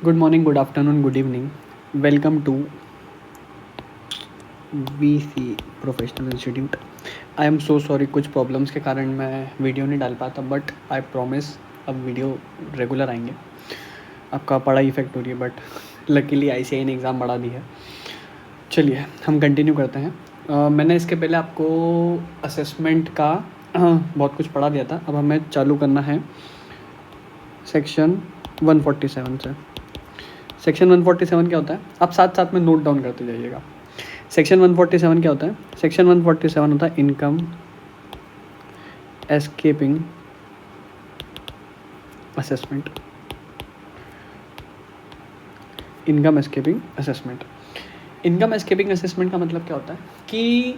Good morning, good afternoon, good evening. Welcome to BC professional institute. I am so sorry, कुछ problems के कारण मैं video नहीं डाल पाता, बट आई प्रॉमिस अब वीडियो रेगुलर आएंगे। आपका पढ़ाई इफेक्ट हो रही है, बट लकीली ICAI ने एग्ज़ाम बढ़ा दी है। चलिए हम कंटिन्यू करते हैं। मैंने इसके पहले आपको असेसमेंट का बहुत कुछ पढ़ा दिया था। अब हमें चालू करना है सेक्शन 147 से। सेक्शन 147 क्या होता है, आप साथ साथ में नोट डाउन करते जाइएगा। सेक्शन 147 क्या होता है? सेक्शन 147 होता है income escaping assessment. Income escaping assessment. Income escaping assessment का मतलब क्या होता है कि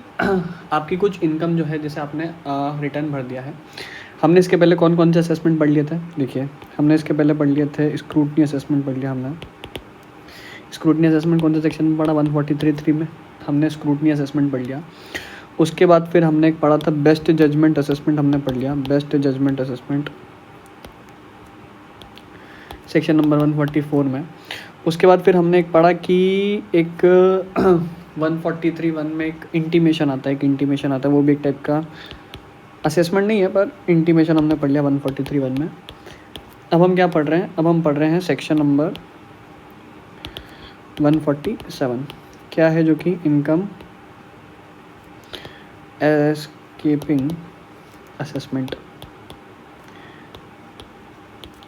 आपकी कुछ इनकम जो है, जैसे आपने रिटर्न भर दिया है। हमने इसके पहले कौन कौन से असेसमेंट पढ़ लिए थे? देखिए, हमने इसके पहले पढ़ लिए थे स्क्रूटनी असेसमेंट पढ़ लिया हमने। स्क्रूटनी असेसमेंट कौन से सेक्शन में पढ़ा? 143(3) में हमने स्क्रूटनी असेसमेंट पढ़ लिया। उसके बाद फिर हमने एक पढ़ा था बेस्ट जजमेंट असेसमेंट, हमने पढ़ लिया best judgement assessment section number 144 में। उसके बाद फिर हमने एक पढ़ा कि एक 143(1) में एक इंटीमेशन आता है, वो भी एक टाइप का असेसमेंट नहीं है, पर इंटीमेशन हमने पढ़ लिया 143(1) में। अब हम क्या पढ़ रहे हैं? अब हम पढ़ रहे हैं सेक्शन नंबर 147, क्या है, जो कि income escaping assessment.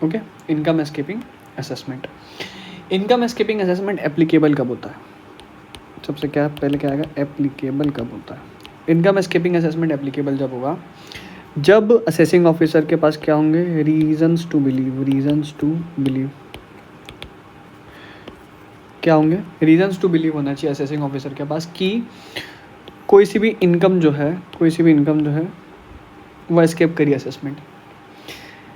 Okay, income escaping assessment. Income escaping assessment applicable कब होता है? सबसे पहले क्या आएगा? एप्लीकेबल कब होता है? इनकम एस्केपिंग असेसमेंट एप्लीकेबल जब होगा जब असेसिंग ऑफिसर के पास क्या होंगे? Reasons to believe. क्या होंगे? रीजंस टू बिलीव होना चाहिए असेसिंग ऑफिसर के पास कि कोई सी भी इनकम जो है वो एस्केप करी असेसमेंट।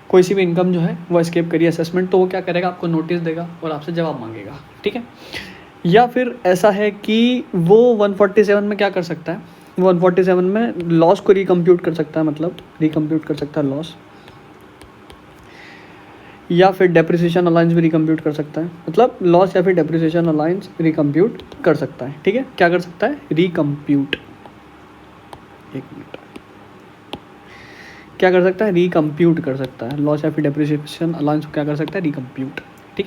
कोई सी भी इनकम जो है वो एस्केप करी असेसमेंट, तो वो क्या करेगा? आपको नोटिस देगा और आपसे जवाब मांगेगा, ठीक है। या फिर ऐसा है कि वो 147 में क्या कर सकता है? 147 में लॉस को रिकम्प्यूट कर सकता है, मतलब रिकम्प्यूट कर सकता है लॉस, या फिर डेप्रिसिएशन अलाउंस भी रिकम्प्यूट कर सकता है, मतलब लॉस या फिर डेप्रिसिएशन अलाउंस रिकम्प्यूट कर सकता है, ठीक है। क्या कर सकता है? रिकम्प्यूट। एक मिनट, क्या कर सकता है? रिकम्प्यूट कर सकता है। लॉस या फिर डेप्रिसिएशन अलाउंस क्या कर सकता है? रिकम्प्यूट, ठीक।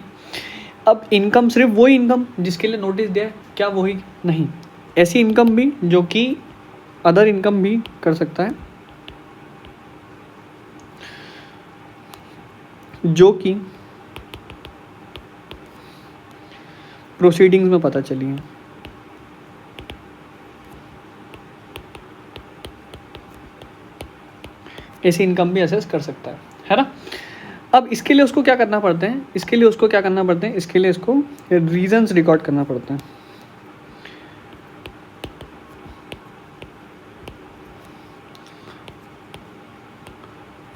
अब इनकम सिर्फ वही इनकम जिसके लिए नोटिस दिया है क्या? वही नहीं, ऐसी इनकम भी जो कि अदर इनकम भी कर सकता है, जो कि प्रोसीडिंग्स में पता चली है। ऐसी इनकम भी असेस कर सकता है ना। अब इसके लिए उसको क्या करना पड़ते हैं? इसके लिए इसको रीजंस रिकॉर्ड करना पड़ता है।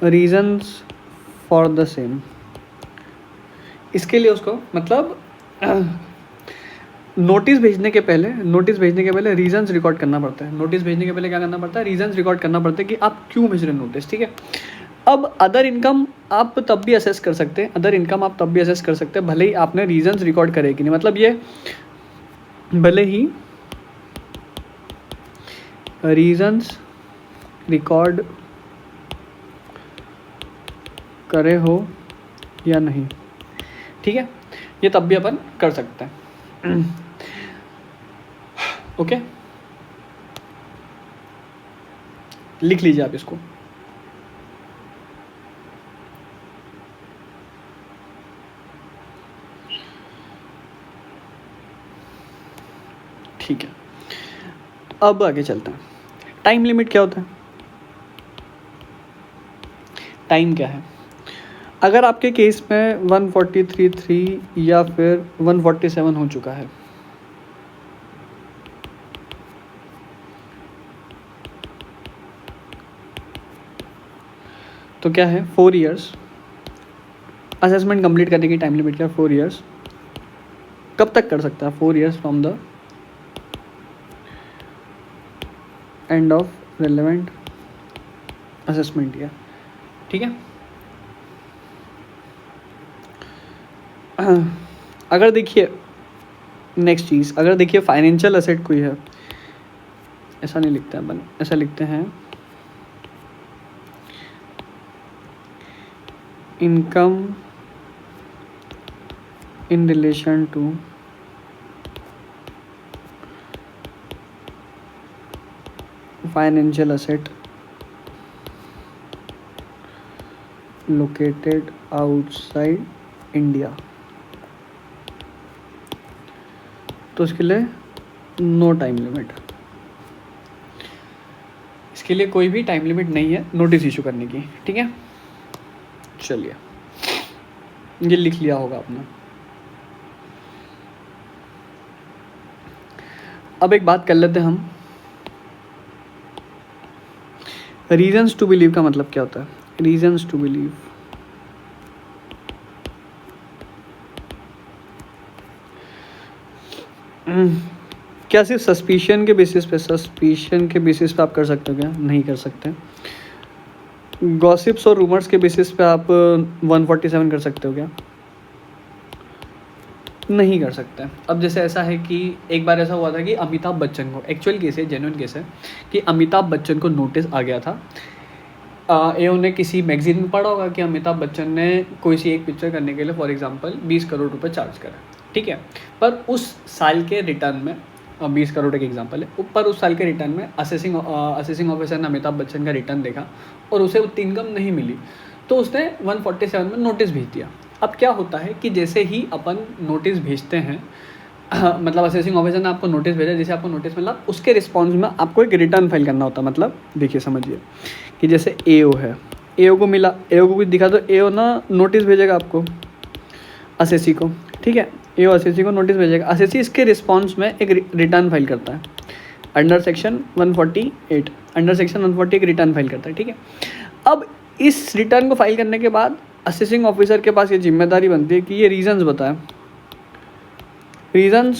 Reasons for the same. इसके लिए उसको मतलब नोटिस भेजने के पहले रीजंस रिकॉर्ड करना पड़ता है। नोटिस भेजने के पहले क्या करना पड़ता है? रीजंस रिकॉर्ड करना पड़ता है कि आप क्यों भेज रहे हैं नोटिस, ठीक है। अब अदर इनकम आप तब भी असेस कर सकते हैं, भले ही आपने रीजंस रिकॉर्ड करे कि नहीं, मतलब ये भले ही रीजंस रिकॉर्ड करे हो या नहीं, ठीक है, ये तब भी अपन कर सकते हैं। ओके, लिख लीजिए आप इसको। ठीक है, अब आगे चलते हैं। टाइम लिमिट क्या होता है? टाइम क्या है? अगर आपके केस में 143(3) या फिर 147 हो चुका है, तो क्या है? 4 ईयर्स। असेसमेंट कंप्लीट करने की टाइम लिमिट क्या है? 4 ईयर्स। कब तक कर सकता है? 4 years from the end of relevant assessment year, ठीक है। अगर देखिए नेक्स्ट चीज़, अगर देखिए फाइनेंशियल एसेट कोई है, ऐसा नहीं लिखते हैं अपन, ऐसा लिखते हैं income in relation to financial asset located outside India, तो इसके लिए नो टाइम लिमिट, इसके लिए कोई भी टाइम लिमिट नहीं है नोटिस इशू करने की, ठीक है। चलिए ये लिख लिया होगा आपने। अब एक बात कर लेते हैं हम, रीजन्स टू बिलीव का मतलब क्या होता है। रीजन्स टू बिलीव, क्या सिर्फ सस्पिशन के बेसिस पे आप कर सकते हो क्या? नहीं कर सकते। गॉसिप्स और रूमर्स के बेसिस पे आप 147 कर सकते हो क्या? नहीं कर सकते। अब जैसे ऐसा है कि एक बार ऐसा हुआ था कि अमिताभ बच्चन को, एक्चुअल केस है, जेन्युइन केस है, कि अमिताभ बच्चन को नोटिस आ गया था। ये उन्हें किसी मैगजीन में पढ़ा होगा कि अमिताभ बच्चन ने कोई सी एक पिक्चर करने के लिए फॉर एग्जांपल 20 करोड़ रुपए चार्ज करा, ठीक है। पर उस साल के रिटर्न में 20 करोड़ का एग्जांपल है, पर उस साल के रिटर्न में असेसिंग ऑफिसर ने अमिताभ बच्चन का रिटर्न देखा और उसे उतनी इनकम नहीं मिली, तो उसने 147 में नोटिस भेज दिया। अब क्या होता है कि जैसे ही अपन नोटिस भेजते हैं, मतलब असेसिंग ऑफिसर ने आपको नोटिस भेजा, जैसे आपको नोटिस मिला, उसके रिस्पॉन्स में आपको एक रिटर्न फाइल करना होता है। मतलब देखिए समझिए कि जैसे एओ है, एओ को मिला, एओ को कुछ दिखा तो एओ ना नोटिस भेजेगा आपको असेसी को, ठीक है। एओ असेसी को नोटिस भेजेगा, असेसी इसके रिस्पॉन्स में एक रिटर्न फाइल करता है अंडर सेक्शन 148, अंडर सेक्शन 140 एक रिटर्न फाइल करता है, ठीक है। अब इस रिटर्न को फाइल करने के बाद असेसिंग ऑफिसर के पास ये जिम्मेदारी बनती है कि ये रीजंस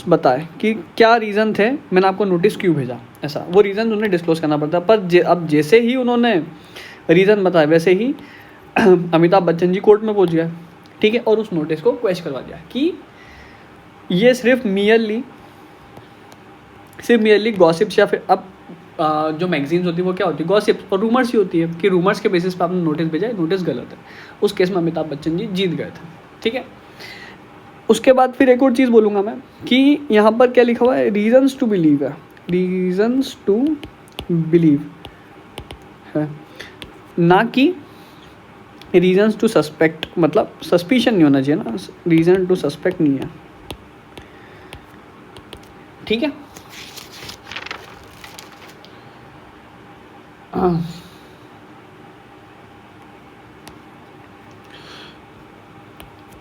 बताए कि क्या रीज़न थे, मैंने आपको नोटिस क्यों भेजा, ऐसा वो रीज़न उन्हें डिस्क्लोज करना पड़ता है। पर अब जैसे ही उन्होंने रीज़न बताया, वैसे ही अमिताभ बच्चन जी कोर्ट में पहुंच गए, ठीक है, और उस नोटिस को क्वेश करवा दिया कि ये सिर्फ मियरली गॉसिप्स, या फिर अब जो मैगजीन्स होती है वो क्या होती है, गॉसिप्स और रूमर्स ही होती है कि रूमर्स के बेसिस पर आपने नोटिस भेजा है, नोटिस गलत है। उस केस में अमिताभ बच्चन जी जीत गए थे, ठीक है। उसके बाद फिर एक और चीज़ बोलूँगा मैं कि यहाँ पर क्या लिखा हुआ है, रीजन्स टू बिलीव है, रीजन्स टू बिलीव है, ना कि रीजन्स टू सस्पेक्ट। मतलब सस्पिशन नहीं होना चाहिए ना, रीजन टू सस्पेक्ट नहीं है, ठीक है।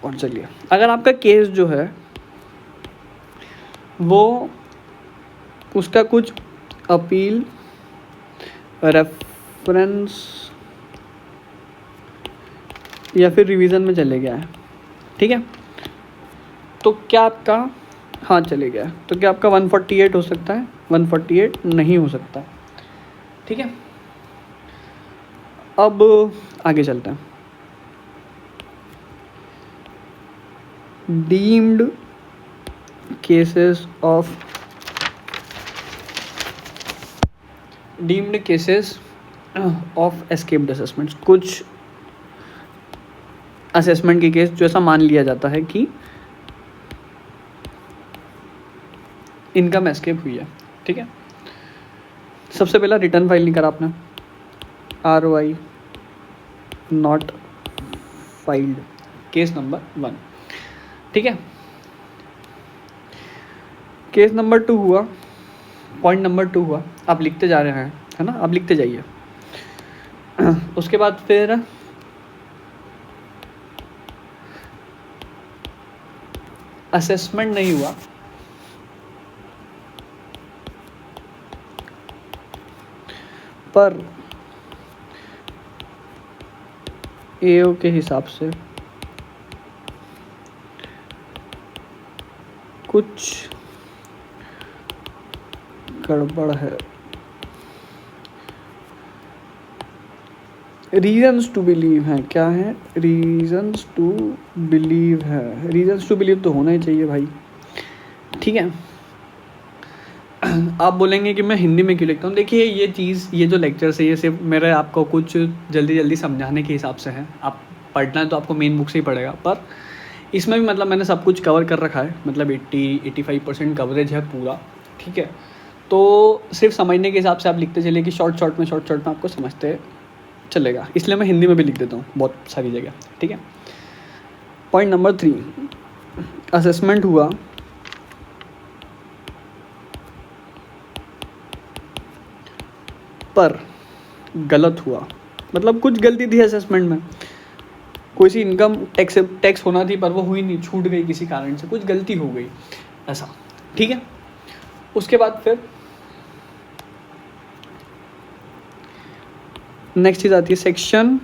और चलिए, अगर आपका केस जो है वो उसका कुछ अपील, रेफरेंस या फिर रिवीजन में चले गया है, ठीक है, तो क्या आपका, हाँ चले गया, तो क्या आपका 148 हो सकता है? 148 नहीं हो सकता, ठीक है। अब आगे चलते हैं। Deemed cases of escaped assessments, कुछ असेसमेंट के केस जो ऐसा मान लिया जाता है कि इनकम एस्केप हुई है, ठीक है। सबसे पहला रिटर्न फाइल नहीं करा आपने, ROI not filed, case number 1, ठीक है। केस नंबर 2 हुआ, पॉइंट नंबर 2 हुआ, आप लिखते जा रहे हैं, है ना, आप लिखते जाइए। उसके बाद फिर असेसमेंट नहीं हुआ, पर एओ के हिसाब से कुछ गड़बड़ है, रीजन्स टू बिलीव हैं, क्या है? रीजन्स टू बिलीव है, रीजन्स टू बिलीव तो होना ही चाहिए भाई, ठीक है। आप बोलेंगे कि मैं हिंदी में क्यों लिखता हूँ। देखिए ये चीज़, ये जो लेक्चर्स है ये सिर्फ मेरे आपको कुछ जल्दी जल्दी समझाने के हिसाब से है। आप पढ़ना है तो आपको मेन बुक से ही पड़ेगा, पर इसमें भी मतलब मैंने सब कुछ कवर कर रखा है, मतलब 80-85% कवरेज है पूरा, ठीक है। तो सिर्फ समझने के हिसाब से आप लिखते चलिए कि शॉर्ट शॉर्ट में आपको समझते चलेगा, इसलिए मैं हिंदी में भी लिख देता हूँ बहुत सारी जगह, ठीक है। पॉइंट नंबर 3, असेसमेंट हुआ पर गलत हुआ, मतलब कुछ गलती थी असेसमेंट में, कोई सी इनकम टैक्स होना थी पर वो हुई नहीं, छूट गई किसी कारण से, कुछ गलती हो गई ऐसा, ठीक है। उसके बाद फिर नेक्स्ट चीज़ आती है सेक्शन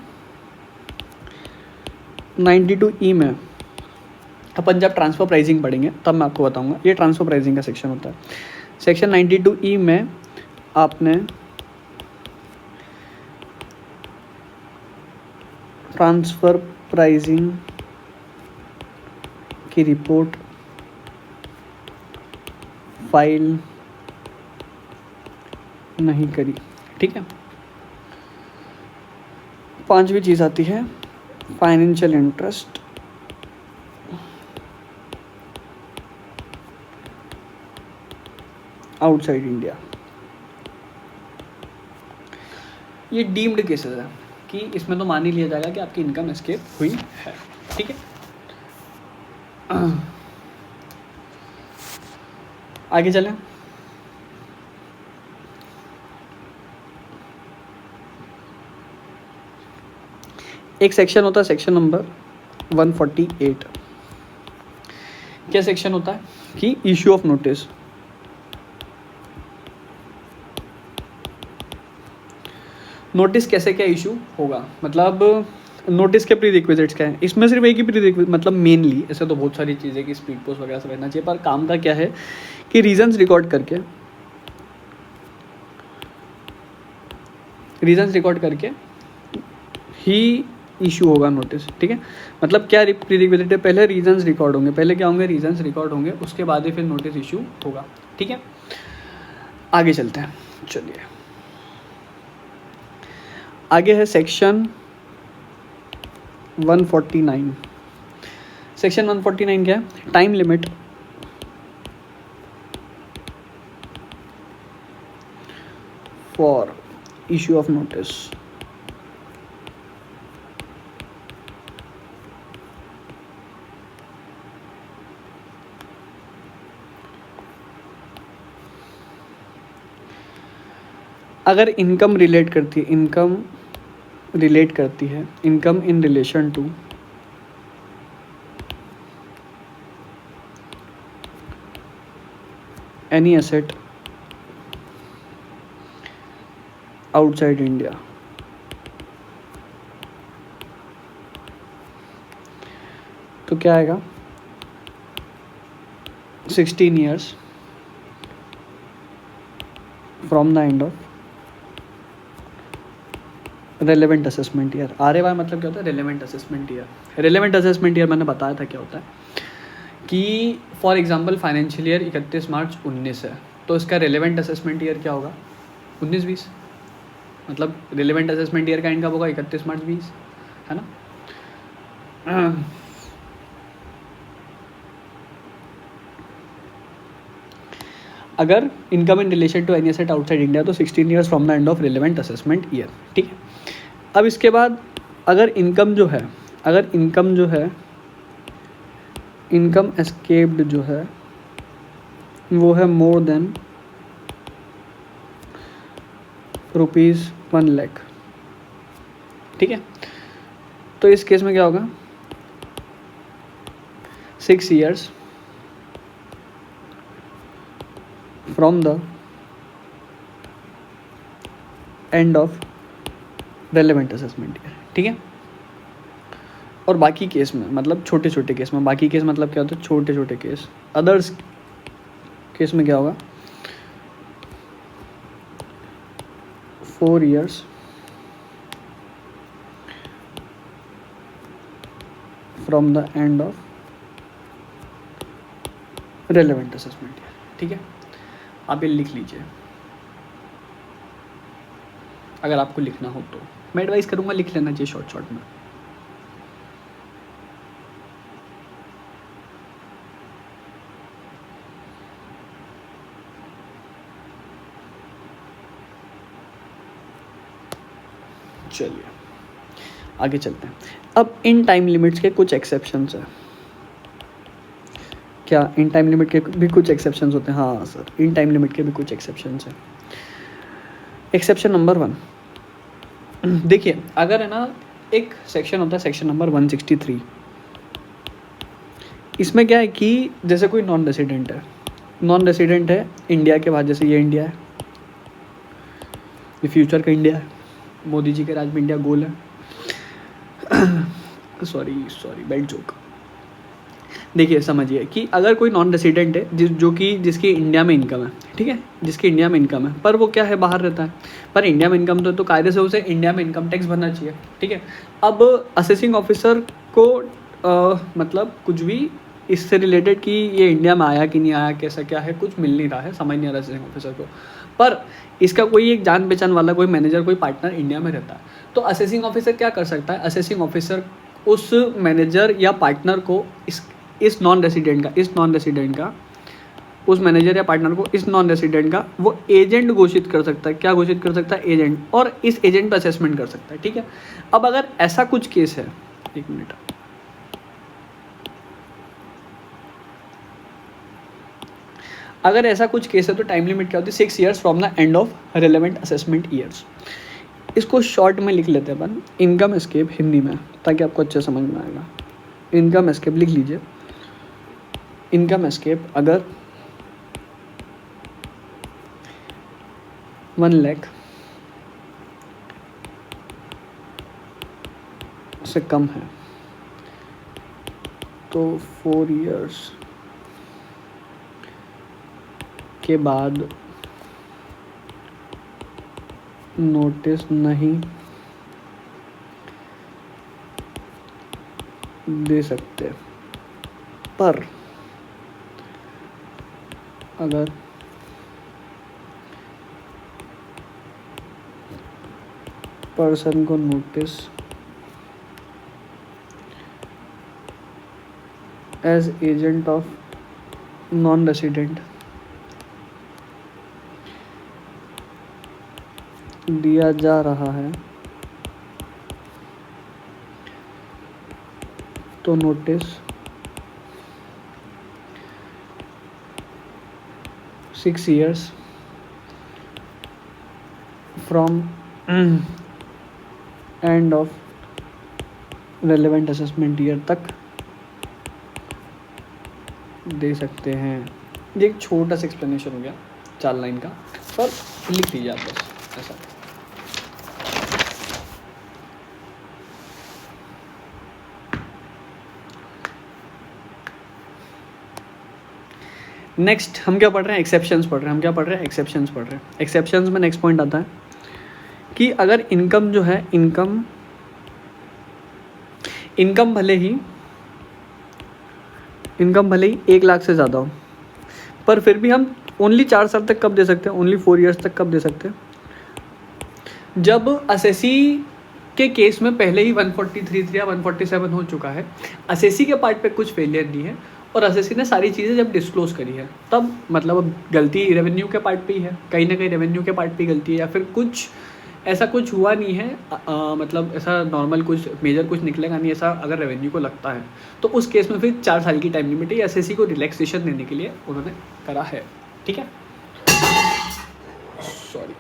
92E में। अपन जब ट्रांसफ़र प्राइसिंग पढ़ेंगे तब मैं आपको बताऊंगा, ये ट्रांसफ़र प्राइसिंग का सेक्शन होता है। सेक्शन 92E में आपने ट्रांसफ़र प्राइसिंग की रिपोर्ट फाइल नहीं करी, ठीक है। 5वीं चीज़ आती है फाइनेंशियल इंटरेस्ट, आउटसाइड इंडिया। ये डीम्ड केसेस है कि इसमें तो मान ही लिया जाएगा कि आपकी इनकम एस्केप हुई है, ठीक है। आगे चलें। एक सेक्शन होता है सेक्शन नंबर 148। क्या सेक्शन होता है कि इश्यू ऑफ नोटिस। नोटिस कैसे क्या इशू होगा, मतलब नोटिस के प्री रिक्विजिट्स क्या है। इसमें सिर्फ एक ही प्री रिक्विजिट, मतलब मेनली ऐसे तो बहुत सारी चीज़ें कि स्पीड पोस्ट वगैरह सब रहना चाहिए, पर काम का क्या है कि रीजंस रिकॉर्ड करके ही इशू होगा नोटिस, ठीक है। मतलब क्या प्री रिक्विजिट है, पहले रीजंस रिकॉर्ड होंगे, पहले क्या होंगे, रीजंस रिकॉर्ड होंगे, उसके बाद ही फिर नोटिस इशू होगा, ठीक है। आगे चलते हैं, चलिए आगे है सेक्शन 149। सेक्शन 149 क्या है? Time limit for issue of notice. अगर इनकम रिलेट करती है, income in relation to any asset outside India, तो क्या आएगा? 16 years from the end of relevant assessment year. RAY मतलब क्या होता है? Relevant assessment year. Relevant assessment year मैंने बताया था क्या होता है कि for example financial year 31 March 19 है, तो इसका रेलेवेंट असेसमेंट ईयर क्या होगा? 19-20। मतलब रेलेवेंट असेसमेंट ईयर का एंड कब होगा? 31 मार्च 20, है ना। अगर income in relation to any asset outside India तो 16 years from the end of relevant assessment year, ठीक है। अब इसके बाद अगर इनकम जो है इनकम एस्केप्ड जो है वो है मोर देन ₹1 लाख, ठीक है। तो इस केस में क्या होगा? 6 years from the end of relevant assessment year, ठीक है। और बाकी केस में मतलब छोटे छोटे केस में, बाकी केस मतलब क्या होता है? छोटे छोटे केस। अदर्स केस में क्या होगा? 4 years from the end of relevant assessment year. ठीक है, आप ये लिख लीजिए अगर आपको लिखना हो तो। मैं एडवाइस करूँगा लिख लेना चाहिए शॉर्ट शॉर्ट में। चलिए आगे चलते हैं। अब इन टाइम लिमिट्स के कुछ एक्सेप्शंस हैं। क्या इन टाइम लिमिट के भी कुछ एक्सेप्शंस होते हैं? हाँ सर, इन टाइम लिमिट के भी कुछ एक्सेप्शंस हैं। एक्सेप्शन नंबर 1, देखिए अगर है ना एक सेक्शन होता है सेक्शन नंबर 163, इसमें क्या है कि जैसे कोई नॉन रेसिडेंट है इंडिया के बाद, जैसे ये इंडिया है, ये फ्यूचर का इंडिया है, मोदी जी के राज में इंडिया गोल है। Sorry bad joke. देखिए समझिए कि अगर कोई नॉन रेसिडेंट है जिसकी इंडिया में इनकम है, ठीक है, जिसकी इंडिया में इनकम है, पर वो क्या है बाहर रहता है, पर इंडिया में इनकम तो कायदे से उसे इंडिया में इनकम टैक्स भरना चाहिए। ठीक है, अब असेसिंग ऑफिसर को मतलब कुछ भी इससे रिलेटेड कि ये इंडिया में आया कि नहीं आया, कैसा क्या है, कुछ मिल नहीं रहा है, समझ नहीं आ रहा असेसिंग ऑफिसर को, पर इसका कोई एक जान पहचान वाला कोई मैनेजर कोई पार्टनर इंडिया में रहता है, तो असेसिंग ऑफिसर क्या कर सकता है? असेसिंग ऑफिसर उस मैनेजर या पार्टनर को इस नॉन रेसिडेंट का उस मैनेजर या पार्टनर को इस नॉन रेसिडेंट का वो एजेंट घोषित कर सकता है। क्या घोषित कर सकता है? एजेंट, और इस एजेंट पर असेसमेंट कर सकता है। ठीक है, अब अगर ऐसा कुछ केस है, एक मिनट, अगर ऐसा कुछ केस है तो टाइम लिमिट क्या होती है? 6 years from the end of relevant assessment years. इसको शॉर्ट में लिख लेते हैं अपन, इनकम एस्केप हिंदी में, ताकि आपको अच्छे समझ में आएगा। इनकम एस्केप लिख लीजिए। इनकम एस्केप अगर 1 लाख से कम है तो 4 years के बाद नोटिस नहीं दे सकते, पर अगर पर्सन को notice as agent of non resident दिया जा रहा है तो notice 6 years from end of relevant assessment year तक दे सकते हैं। ये एक छोटा सा एक्सप्लेनेशन हो गया 4 लाइन का, पर लिख लीजिए आप बस ऐसा। नेक्स्ट हम क्या पढ़ रहे हैं? एक्सेप्शंस पढ़ रहे हैं। एक्सेप्शंस में नेक्स्ट पॉइंट आता है कि अगर इनकम जो है, इनकम भले ही 1 लाख से ज़्यादा हो, पर फिर भी हम ओनली 4 साल तक कब दे सकते हैं? ओनली 4 years तक कब दे सकते हैं? जब असेसी के केस में पहले ही 143 या 147 हो चुका है, असेसी के पार्ट पे कुछ फेलियर नहीं है, और असेसी ने सारी चीज़ें जब डिस्क्लोज करी है, तब मतलब अब गलती रेवेन्यू के पार्ट पे ही है, कहीं ना कहीं रेवेन्यू के पार्ट पे ही गलती है, या फिर कुछ ऐसा कुछ हुआ नहीं है, मतलब ऐसा नॉर्मल कुछ मेजर कुछ निकलेगा नहीं ऐसा अगर रेवेन्यू को लगता है, तो उस केस में फिर 4 साल की टाइम लिमिट है, एसएससी को रिलैक्सेशन देने के लिए उन्होंने करा है। ठीक है, सॉरी।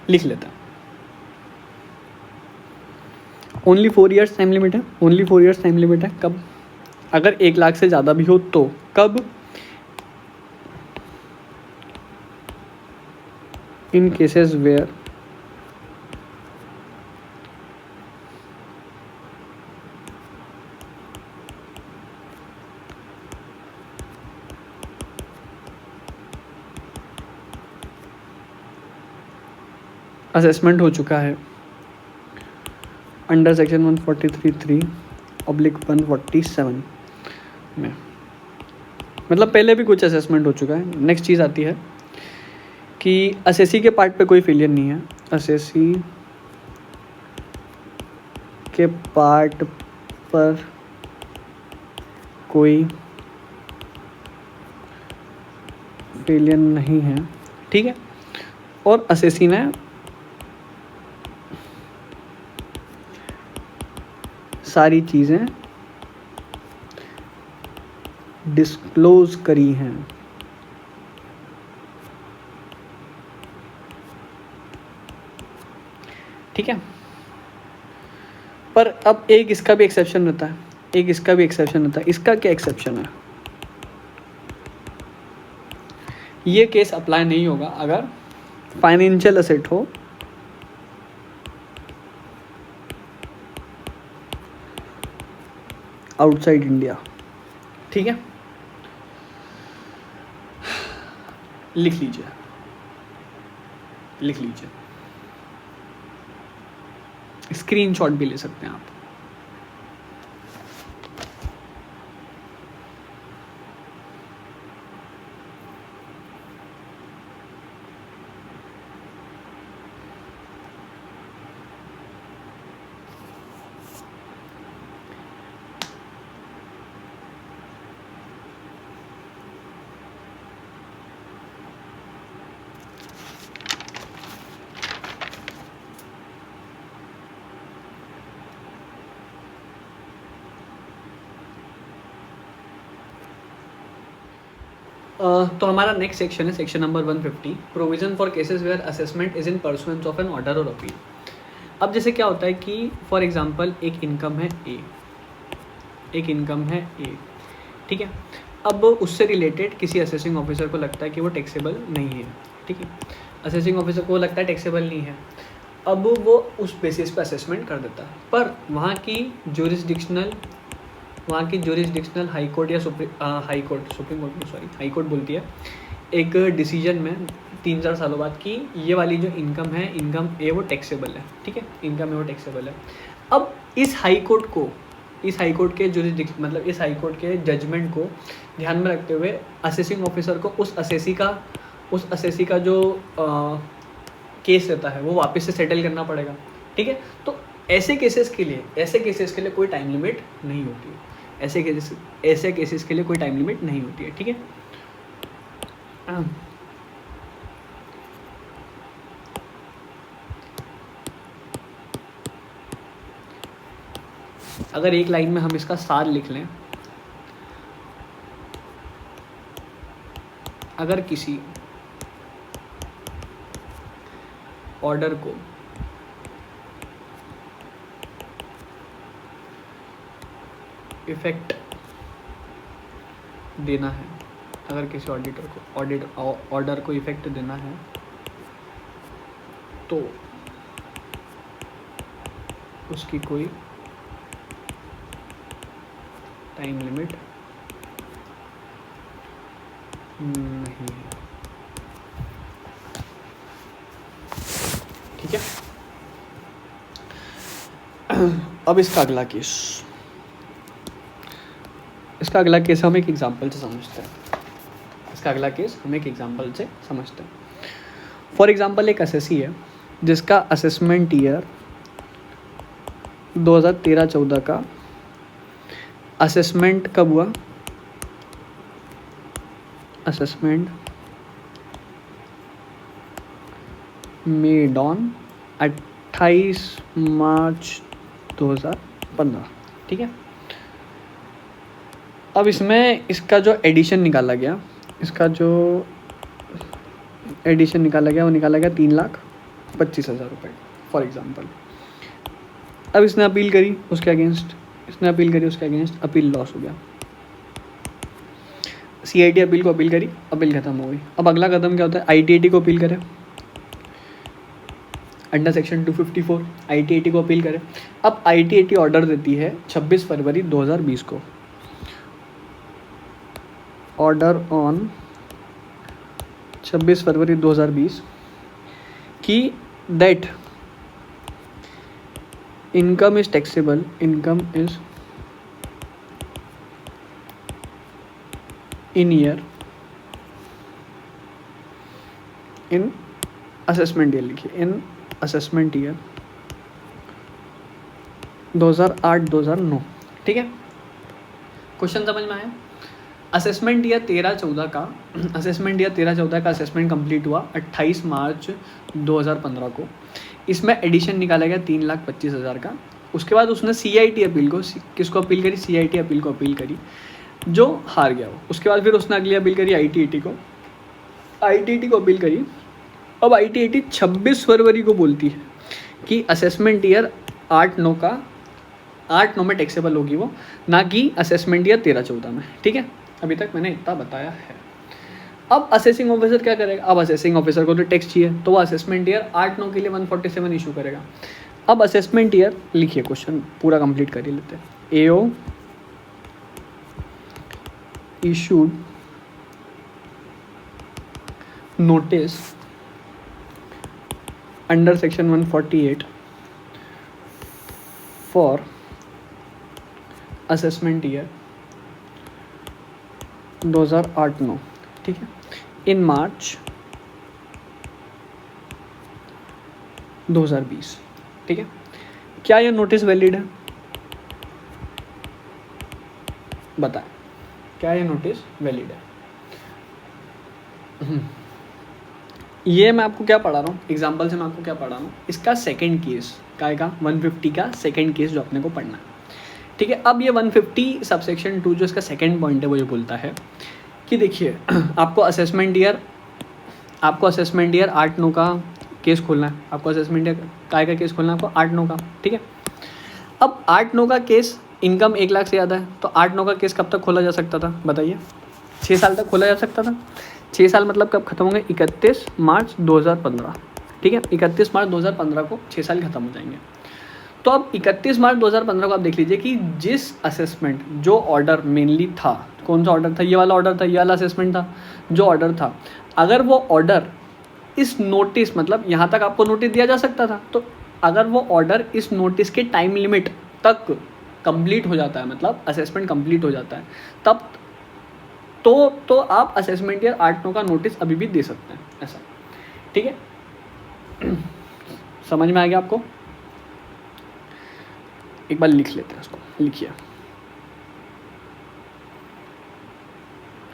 लिख लेता हूँ, ओनली 4 years टाइम लिमिट है, ओनली 4 years टाइम लिमिट है। कब? अगर 1 लाख से ज़्यादा भी हो तो कब? इन केसेस वेयर असेसमेंट हो चुका है अंडर सेक्शन 143(3)/147 में, मतलब पहले भी कुछ असेसमेंट हो चुका है। नेक्स्ट चीज़ आती है कि असेसी के पार्ट पे कोई फेलियर नहीं है, असेसी के पार्ट पर कोई फेलियर नहीं है, ठीक है। और असेसी ने सारी चीज़ें डिस्क्लोज करी हैं, ठीक है। पर अब एक इसका भी एक्सेप्शन रहता है, एक इसका भी एक्सेप्शन रहता है। इसका क्या एक्सेप्शन है? ये केस अप्लाई नहीं होगा अगर फाइनेंशियल असेट हो आउटसाइड इंडिया, ठीक है। लिख लीजिए, लिख लीजिए, स्क्रीनशॉट भी ले सकते हैं आप। तो हमारा नेक्स्ट सेक्शन है section number 150, provision for cases where assessment is in pursuance of an order और अपील। अब जैसे क्या होता है कि फॉर एग्जांपल एक इनकम है ए, एक इनकम है ए, ठीक है। अब उससे रिलेटेड किसी असेसिंग ऑफिसर को लगता है कि वो टैक्सेबल नहीं है, ठीक है। असेसिंग ऑफिसर को लगता है टैक्सेबल नहीं है, अब वो उस बेसिस पे असेसमेंट कर देता है। पर वहाँ की ज्यूरिसडिक्शनल हाई कोर्ट या हाई कोर्ट बोलती है एक डिसीजन में 3-4 सालों बाद कि ये वाली जो इनकम है, इनकम ए वो टैक्सेबल है, ठीक है, इनकम ए वो टैक्सेबल है। अब इस हाई कोर्ट के मतलब इस हाई कोर्ट के जजमेंट को ध्यान में रखते हुए असेसिंग ऑफिसर को उस असेसी का जो केस रहता है वो वापस से सेटल करना पड़ेगा, ठीक है। तो ऐसे केसेस के लिए कोई टाइम लिमिट नहीं होती है, ऐसे केसेस के लिए कोई टाइम लिमिट नहीं होती है, ठीक है। अगर एक लाइन में हम इसका सार लिख लें, अगर किसी ऑर्डर को इफेक्ट देना है, अगर किसी ऑर्डर को इफेक्ट देना है तो उसकी कोई टाइम लिमिट नहीं है, ठीक है। अब इसका अगला केस हम एक एग्जांपल से समझते हैं। फॉर एग्जांपल एक असेसी है जिसका असेसमेंट ईयर 2013-14 का असेसमेंट कब हुआ? असेसमेंट मेड ऑन 28 मार्च 2015, ठीक है। अब इसमें इसका जो एडिशन निकाला गया वो निकाला गया 3,25,000 रुपये फॉर एग्जांपल। अब इसने अपील करी उसके अगेंस्ट, अपील लॉस हो गया। CIT अपील को अपील करी, अपील खत्म हो गई। अब अगला कदम क्या होता है? ITAT को अपील करें अंडर सेक्शन 254, ITAT को अपील करें। अब ITAT ऑर्डर देती है 26 फरवरी 2020 को, ऑर्डर ऑन 26 फरवरी 2020 कि that income is taxable, income is in year, in assessment year लिखिए, इन असेसमेंट ईयर 2008-2009। ठीक है, क्वेश्चन समझ में आया? असेसमेंट ईयर 13-14 का, असेसमेंट ईयर 13-14 का असेसमेंट कंप्लीट हुआ 28 मार्च 2015 को। इसमें एडिशन निकाला गया 3,25,000 का। उसके बाद उसने CIT अपील को, किसको अपील करी? CIT अपील को अपील करी, जो हार गया वो। उसके बाद फिर उसने अगली अपील करी ITAT को, ITAT को अपील करी। अब ITAT 26 फरवरी को बोलती है कि असेसमेंट ईयर 8-9 का, 8-9 में टैक्सेबल होगी वो, ना कि असेसमेंट ईयर 13-14 में। ठीक है, अभी तक मैंने इतना बताया है। अब असेसिंग ऑफिसर क्या करेगा? अब असेसिंग ऑफिसर को तो टैक्स चाहिए, तो वो असेसमेंट ईयर 8-9 के लिए 147 इशू करेगा। अब असेसमेंट ईयर लिखिए, क्वेश्चन पूरा कंप्लीट कर ही लेते हैं। AO issued notice under section 148 for assessment year 2008-9। ठीक है, इन मार्च 2020। ठीक है, क्या ये नोटिस वैलिड है? बताएं, क्या ये नोटिस वैलिड है? ये मैं आपको क्या पढ़ा रहा हूँ, एग्जाम्पल से मैं आपको क्या पढ़ा रहा हूँ, इसका सेकंड केस क्या का 150 का सेकंड केस जो अपने को पढ़ना है। ठीक है, अब ये 150 सबसेक्शन 2 जो इसका सेकंड पॉइंट है वो ये बोलता है कि देखिए आपको असेसमेंट ईयर 8-9 का केस खोलना है, आपको असेसमेंट ईयर काय का केस खोलना है आपको 8-9 का। ठीक है, अब 8-9 का केस, इनकम 1 लाख से ज़्यादा है, तो 8-9 का केस कब तक खोला जा सकता था बताइए? 6 साल तक खोला जा सकता था। 6 साल मतलब कब खत्म होंगे? 31 मार्च 2015। ठीक है, 31 मार्च 2015 को 6 साल खत्म हो जाएंगे। तो अब 31 मार्च 2015 को आप देख लीजिए कि जिस असेसमेंट, जो ऑर्डर मेनली था, कौन सा ऑर्डर था? ये वाला ऑर्डर था, ये वाला असेसमेंट था जो ऑर्डर था। अगर वो ऑर्डर इस नोटिस, मतलब यहाँ तक आपको नोटिस दिया जा सकता था, तो अगर वो ऑर्डर इस नोटिस के टाइम लिमिट तक कंप्लीट हो जाता है, मतलब असेसमेंट कंप्लीट हो जाता है, तब तो आप असेसमेंट ईयर 8-9 का नोटिस अभी भी दे सकते हैं, ऐसा। ठीक है, समझ में आ गया आपको? एक बार लिख लेते हैं उसको, लिखिए,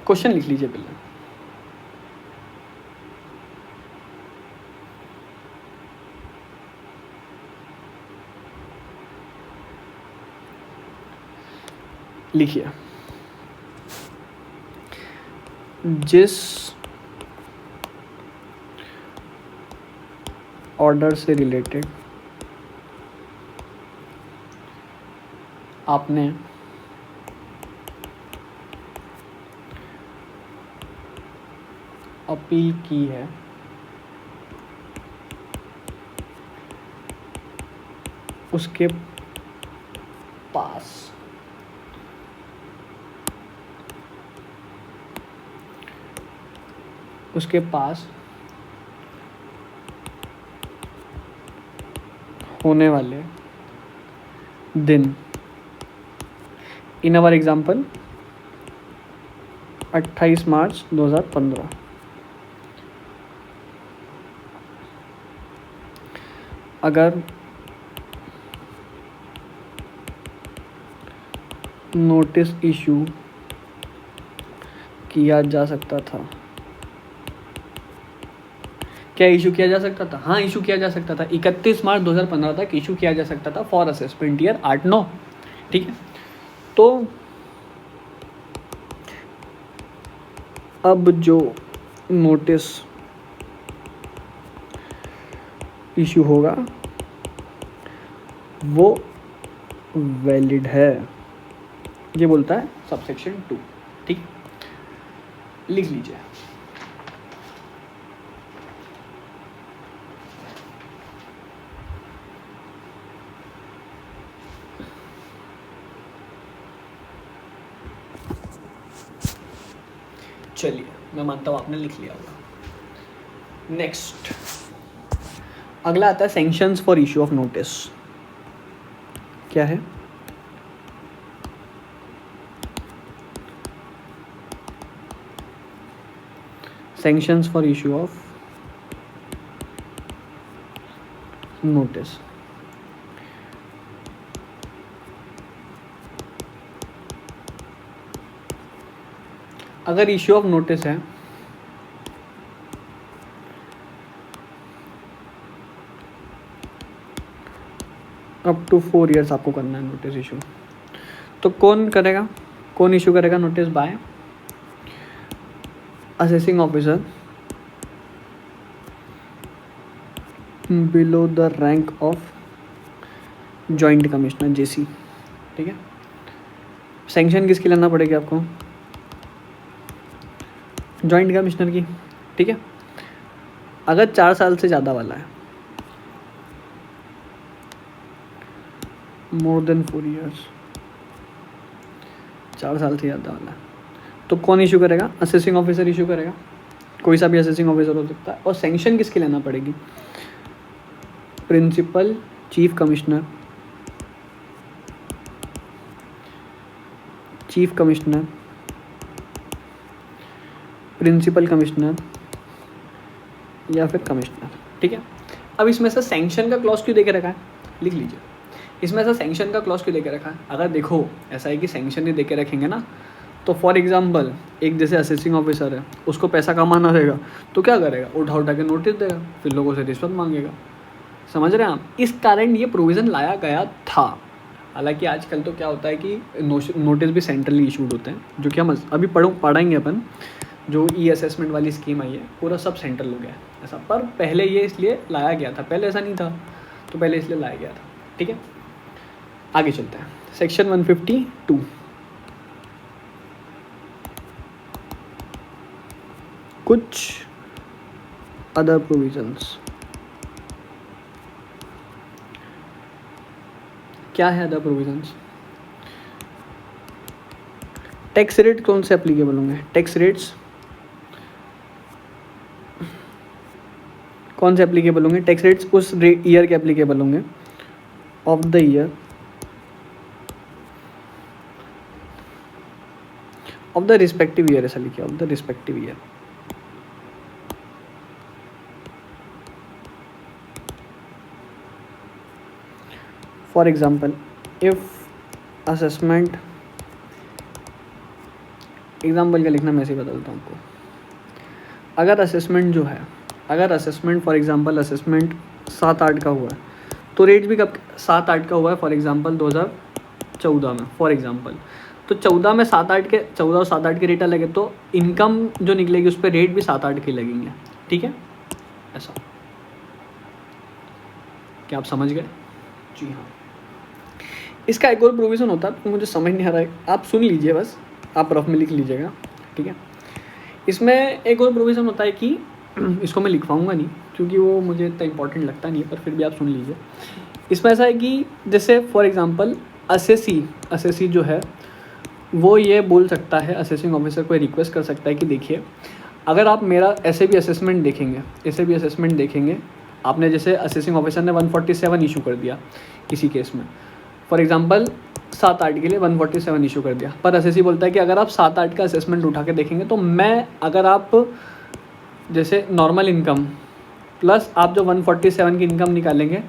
क्वेश्चन लिख लीजिए पहले। लिखिए, जिस ऑर्डर से रिलेटेड आपने अपील की है, उसके पास होने वाले दिन, इन आवर एग्जाम्पल 28 मार्च 2015, अगर नोटिस इशू किया जा सकता था। क्या इशू किया जा सकता था? हाँ, इशू किया जा सकता था। 31 मार्च 2015 तक इशू किया जा सकता था फॉर असेसमेंट ईयर 8-9। ठीक है, तो अब जो नोटिस इशू होगा वो वैलिड है, ये बोलता है सबसेक्शन 2। ठीक, लिख लीजिए। चलिए, मैं मानता हूँ आपने लिख लिया होगा। नेक्स्ट, अगला आता है sanctions for issue of notice. क्या है? Sanctions for issue of notice. अगर इशू ऑफ नोटिस है अप टू 4 ईयर्स आपको करना है नोटिस इशू, तो कौन करेगा, कौन इशू करेगा notice? By assessing officer below the rank of joint commissioner JC. ठीक है, सैंक्शन किसकी लेना पड़ेगी आपको? जॉइंट कमिश्नर की। ठीक है, अगर 4 साल से ज़्यादा वाला है, मोर देन 4 ईयर्स, 4 साल से ज़्यादा वाला है, तो कौन इशू करेगा? असेसिंग ऑफिसर इशू करेगा, कोई सा भी असेसिंग ऑफिसर हो सकता है। और सैंक्शन किसकी लेना पड़ेगी? Principal chief commissioner, chief commissioner, principal commissioner या फिर कमिश्नर। ठीक है, अब इसमें से सैंक्शन का क्लॉज क्यों दे के रखा है? लिख लीजिए, इसमें से सैंक्शन का क्लॉज क्यों दे के रखा है? अगर देखो ऐसा है कि सैंक्शन ही दे के रखेंगे ना, तो फॉर एग्जांपल एक जैसे असेसिंग ऑफिसर है, उसको पैसा कमाना रहेगा, तो क्या करेगा? उठा उठा के नोटिस देगा, फिर लोगों से रिश्वत मांगेगा। समझ रहे हैं आप? इस कारण ये प्रोविज़न लाया गया था। हालांकि आजकल तो क्या होता है कि नोटिस भी सेंट्रली इशूड होते हैं, जो कि हम अभी पढ़ेंगे अपन। जो ई असेसमेंट वाली स्कीम आई है, पूरा सब सेंट्रल हो गया है ऐसा, पर पहले ये इसलिए लाया गया था, पहले ऐसा नहीं था, तो पहले इसलिए लाया गया था। ठीक है, आगे चलते हैं। सेक्शन 152, कुछ अदर प्रोविजंस। क्या है अदर प्रोविजंस? टैक्स रेट कौन से एप्लीकेबल होंगे? टैक्स रेट्स कौन से एप्लीकेबल होंगे? टैक्स रेट्स उस ईयर के एप्लीकेबल होंगे, of the year, of the respective year, ऐसा लिखिए, of the respective year. For example, if assessment, example का लिखना मैं ऐसे ही बदलता हूँ आपको। अगर असेसमेंट जो है, अगर असेसमेंट फॉर एग्जांपल असेसमेंट 7-8 का हुआ है, तो रेट भी कब 7-8 का हुआ है? फॉर एग्जांपल 2014 में, फॉर एग्जांपल, तो 14 में 7-8 के 14 और 7-8 के रेट लगे, तो इनकम जो निकलेगी उस पर रेट भी 7-8 के लगेंगे। ठीक है, ऐसा। क्या आप समझ गए? जी हाँ। इसका एक और प्रोविज़न होता है, मुझे समझ नहीं आ रहा है, आप सुन लीजिए बस, आप रफ में लिख लीजिएगा। ठीक है, इसमें एक और प्रोविज़न होता है कि इसको मैं लिखवाऊंगा नहीं क्योंकि वो मुझे इतना इंपॉर्टेंट लगता नहीं है, पर फिर भी आप सुन लीजिए। इसमें ऐसा है कि जैसे फॉर एग्जांपल असेसी जो है वो ये बोल सकता है, असेसिंग ऑफिसर को रिक्वेस्ट कर सकता है कि देखिए, अगर आप मेरा ऐसे भी असेसमेंट देखेंगे, आपने जैसे असेसिंग ऑफिसर ने 147 इशू कर दिया किसी केस में, फॉर एग्जांपल 7-8 के लिए 147 इशू कर दिया, पर असेसी बोलता है कि अगर आप 7-8 का असेसमेंट उठा के देखेंगे, तो मैं, अगर आप जैसे नॉर्मल इनकम प्लस आप जो 147 की इनकम निकालेंगे,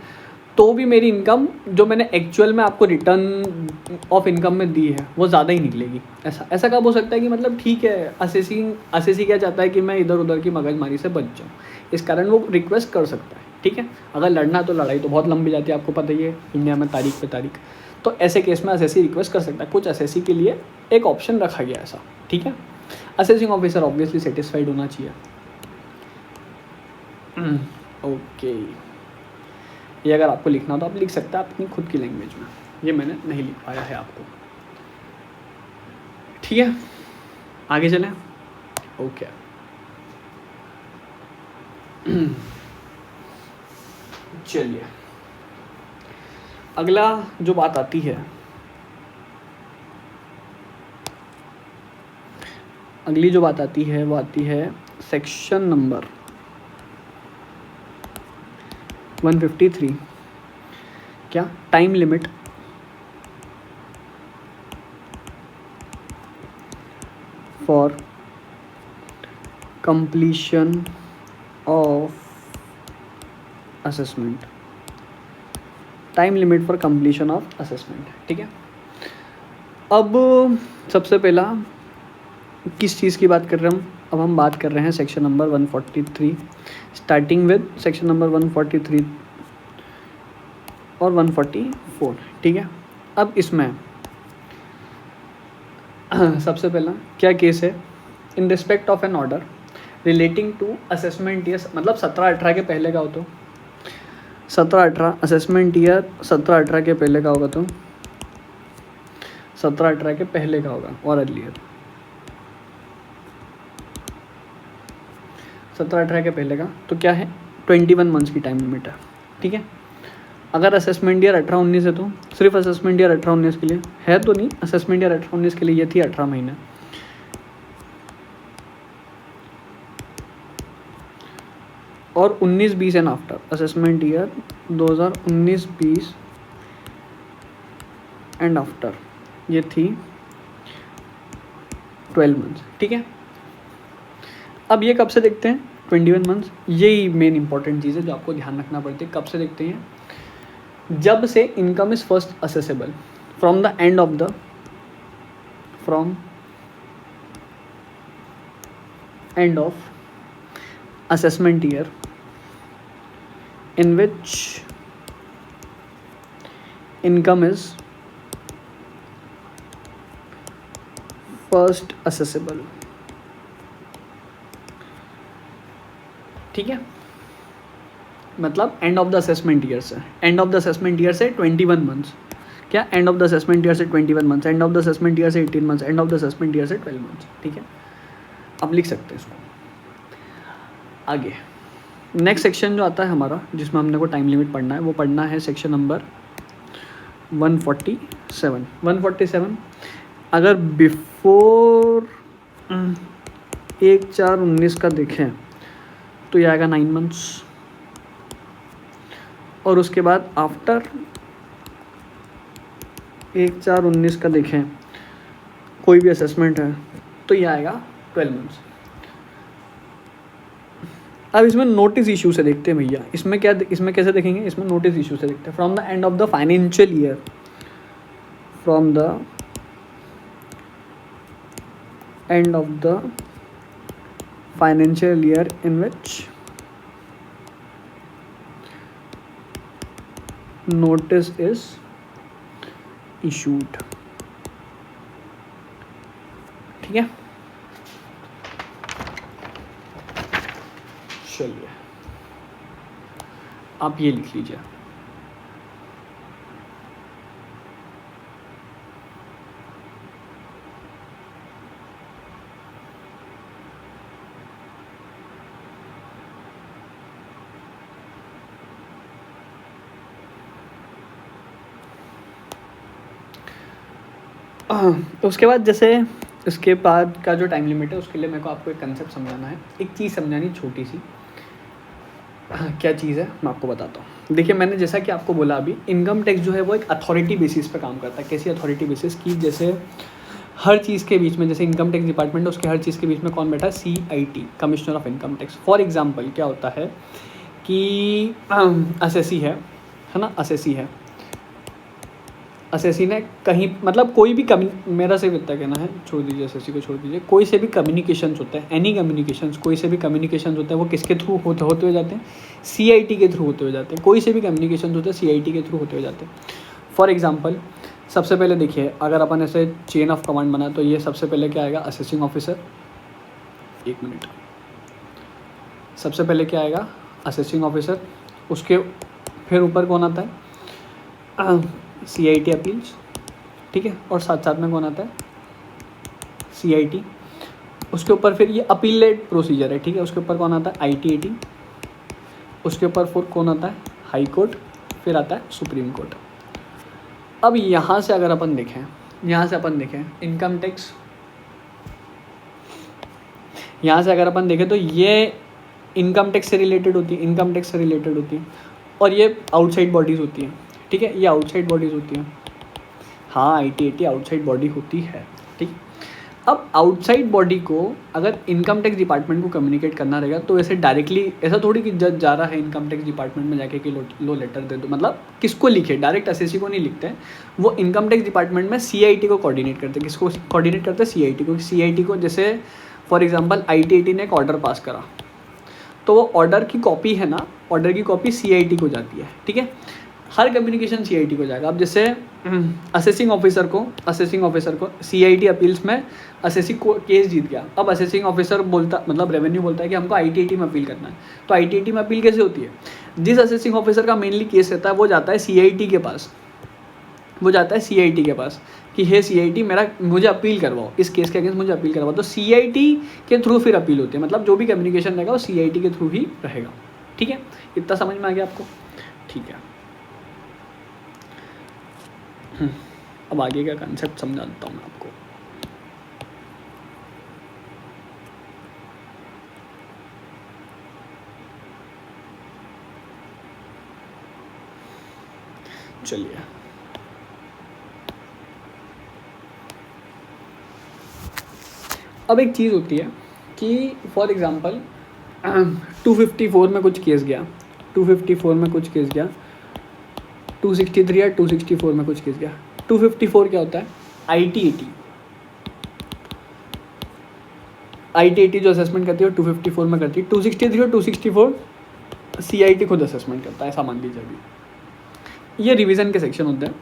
तो भी मेरी इनकम जो मैंने एक्चुअल में आपको रिटर्न ऑफ इनकम में दी है वो ज़्यादा ही निकलेगी। ऐसा कब हो सकता है कि मतलब ठीक है, असेसी क्या चाहता है कि मैं इधर उधर की मगजमारी से बच जाऊँ, इस कारण वो रिक्वेस्ट कर सकता है। ठीक है, अगर लड़ना तो लड़ाई तो बहुत लंबी जाती है, आपको पता ही है, इंडिया में तारीख पे तारीख, तो ऐसे केस में असेसी रिक्वेस्ट कर सकता है। कुछ असेसी के लिए एक ऑप्शन रखा गया ऐसा। ठीक है, असेसिंग ऑफिसर ऑब्वियसली सेटिस्फाइड होना चाहिए। ओके, ये अगर आपको लिखना हो तो आप लिख सकते हैं अपनी खुद की लैंग्वेज में, ये मैंने नहीं लिख पाया है आपको। ठीक है, आगे चलें। ओके, चलिए, अगला जो बात आती है, वो आती है सेक्शन नंबर 153 क्या time limit for completion of assessment, time limit for completion of assessment. ठीक है, अब सबसे पहला किस चीज़ की बात कर रहे हैं हम? अब हम बात कर रहे हैं section number 143, starting with section number 143 और 144। ठीक है, अब इसमें सबसे पहला क्या केस है? In respect of an order relating to assessment year, मतलब 17-18 के पहले का हो तो 17-18 असेसमेंट ईयर 17-18 के पहले का होगा तो 17-18 के पहले का होगा और अर्लियर 17-18 के पहले का तो क्या है 21 मंथ्स की टाइम लिमिट है। ठीक है, अगर असेसमेंट ईयर 18-19 है तो सिर्फ असेसमेंट ईयर 18-19 के लिए है तो नहीं, असेसमेंट ईयर 18-19 के लिए ये थी 18 महीने। और 19-20 and after assessment year 2019-20 and after ये थी 12 मंथ्स। ठीक है, अब ये कब से देखते हैं? 21 मंथ्स। यही मेन इंपॉर्टेंट चीज़ है जो आपको ध्यान रखना पड़ती है। कब से देखते हैं? जब से income is first accessible from the end of the assessment year in which income is first assessable। ठीक है, मतलब end of the assessment year से, end of the assessment year से 21 मंथ्स। क्या end of the assessment year से 21 months, end of the assessment year से 18 months, end of the assessment year से 12 months. ठीक है, अब लिख सकते हैं इसको। आगे नेक्स्ट सेक्शन जो आता है हमारा, जिसमें हमने को टाइम लिमिट पढ़ना है, वो पढ़ना है सेक्शन नंबर 147। 147 अगर बिफोर 1/4/19 का देखें तो ये आएगा 9 मंथ्स, और उसके बाद आफ्टर 1/4/19 का देखें कोई भी असेसमेंट है तो ये आएगा 12 मंथ्स। अब इसमें नोटिस इशू से देखते हैं भैया, इसमें क्या, इसमें कैसे देखेंगे? इसमें नोटिस इशू से देखते हैं। From the end of the financial year, from the end of the financial year in which notice is issued. ठीक है, चलिए आप ये लिख लीजिए। उसके बाद जैसे इसके बाद का जो टाइम लिमिट है उसके लिए मेरे को आपको एक कंसेप्ट समझाना है, एक चीज़ समझानी छोटी सी। क्या चीज़ है मैं आपको बताता हूँ। देखिए, मैंने जैसा कि आपको बोला अभी, इनकम टैक्स जो है वो एक अथॉरिटी बेसिस पे काम करता है। कैसी अथॉरिटी बेसिस की? जैसे हर चीज़ के बीच में, जैसे इनकम टैक्स डिपार्टमेंट है, उसके हर चीज़ के बीच में कौन बैठा है? CIT, commissioner of income tax. For example क्या होता है कि असेसी है ना, असेसी ने कहीं, मतलब कोई भी मेरा सिर्फ इतना कहना है, छोड़ दीजिए असेसी को, छोड़ दीजिए। कोई से भी कम्युनिकेशंस होते हैं, एनी कम्युनिकेशंस, कोई से भी कम्युनिकेशंस होते हैं, वो किसके थ्रू होते हुए जाते हैं? CIT के थ्रू होते हुए जाते हैं। कोई से भी कम्युनिकेशंस होते हैं CIT के थ्रू होते हुए जाते हैं। फॉर एग्जांपल सबसे पहले देखिए, अगर अपन ऐसे चेन ऑफ कमांड बना तो ये सबसे पहले क्या आएगा? Assessing officer. एक मिनट, सबसे पहले क्या आएगा? Assessing officer. उसके फिर ऊपर कौन आता है? CIT appeals. ठीक है, और साथ साथ में कौन आता है? CIT। उसके ऊपर फिर ये अपीलेट प्रोसीजर है। ठीक है, उसके ऊपर कौन आता है? ITAT। उसके ऊपर फिर कौन आता है? High court. फिर आता है सुप्रीम कोर्ट। अब यहाँ से अगर अपन देखें इनकम टैक्स, यहाँ से अगर अपन देखें तो ये इनकम टैक्स से रिलेटेड होती है, और ये आउटसाइड बॉडीज़ होती हैं, ठीक है, ये आउटसाइड बॉडीज़ होती हैं। हाँ, ITAT आउटसाइड बॉडी होती है, ठीक। अब आउटसाइड बॉडी को अगर इनकम टैक्स डिपार्टमेंट को कम्युनिकेट करना रहेगा तो ऐसे डायरेक्टली ऐसा थोड़ी कि जज जा रहा है इनकम टैक्स डिपार्टमेंट में जाके कि लो लेटर दे दो, मतलब किसको लिखे, डायरेक्ट SSC को नहीं लिखते हैं, वो इनकम टैक्स डिपार्टमेंट में CIT को कोऑर्डिनेट करते हैं। किसको कोऑर्डिनेट करते हैं? CIT को। CIT को जैसे फॉर एग्जाम्पल ITAT ने एक ऑर्डर पास करा तो वो ऑर्डर की कॉपी है ना, ऑर्डर की कॉपी CIT को जाती है, ठीक है। हर कम्युनिकेशन CIT को जाएगा। अब जैसे असेसिंग ऑफिसर को CIT अपील्स में असेसिंग को केस जीत गया, अब असेसिंग ऑफिसर बोलता, मतलब रेवेन्यू बोलता है कि हमको ITAT में अपील करना है, तो ITAT में अपील कैसे होती है? जिस असेसिंग ऑफिसर का मेनली केस रहता है वो जाता है CIT के पास, कि हे CIT मुझे अपील करवाओ, इस केस के अगेंस्ट मुझे अपील करवाओ, तो CIT के थ्रू फिर अपील होती है। मतलब जो भी कम्युनिकेशन रहेगा वो CIT के थ्रू ही रहेगा, ठीक है। इतना समझ में आ गया आपको? ठीक है। अब आगे का कंसेप्ट समझा देता हूँ मैं आपको। चलिए, अब एक चीज़ होती है कि फॉर एग्ज़ाम्पल 254 में कुछ केस गया, 254 में कुछ केस गया, 263 या 264 में कुछ केस गया। 254 क्या होता है? ITAT जो असेसमेंट करती है 254 में करती है। 263 और 264 CIT खुद असेसमेंट करता है, ऐसा मान लीजिए। अभी ये रिवीजन के सेक्शन होते हैं,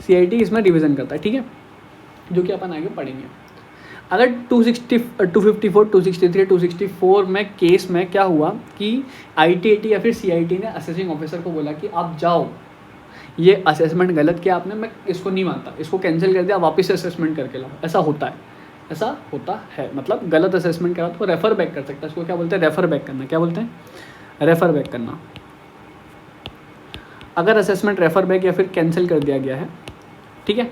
CIT इसमें रिवीजन करता है, ठीक है, जो कि अपन आगे पढ़ेंगे। अगर 254, 263, 264 में केस में क्या हुआ कि ITAT या फिर CIT ने असेसिंग ऑफिसर को बोला कि आप जाओ, ये असेसमेंट गलत किया आपने, मैं इसको नहीं मानता, इसको कैंसिल कर दिया, वापस से असेसमेंट करके लाओ। ऐसा होता है, मतलब गलत असेसमेंट करा तो रेफर बैक कर सकता है। इसको क्या बोलते हैं? रेफर बैक करना। क्या बोलते हैं? रेफर बैक करना। अगर असेसमेंट रेफर बैक या फिर कैंसिल कर दिया गया है, ठीक है,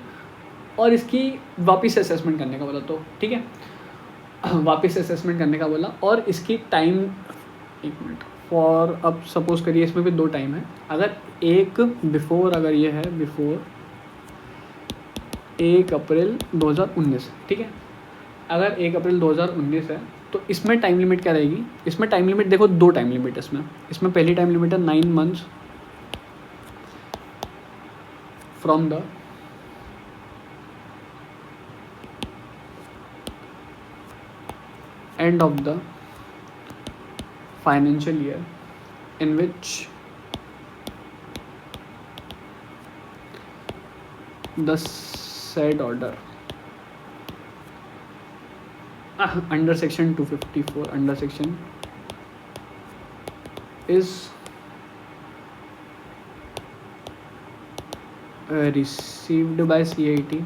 और इसकी वापस से असेसमेंट करने का बोला, तो ठीक है, वापस से असेसमेंट करने का बोला, और इसकी टाइम, एक मिनट, फॉर, अब सपोज करिए इसमें भी 2 टाइम है। अगर एक बिफोर, अगर ये है बिफोर 1 अप्रैल 2019, ठीक है, अगर 1 अप्रैल 2019 है तो इसमें टाइम लिमिट क्या रहेगी? इसमें टाइम लिमिट देखो, 2 टाइम लिमिट है इसमें पहली टाइम लिमिट है 9 months from the end of the financial year in which the said order under section 254 under section is received by CIT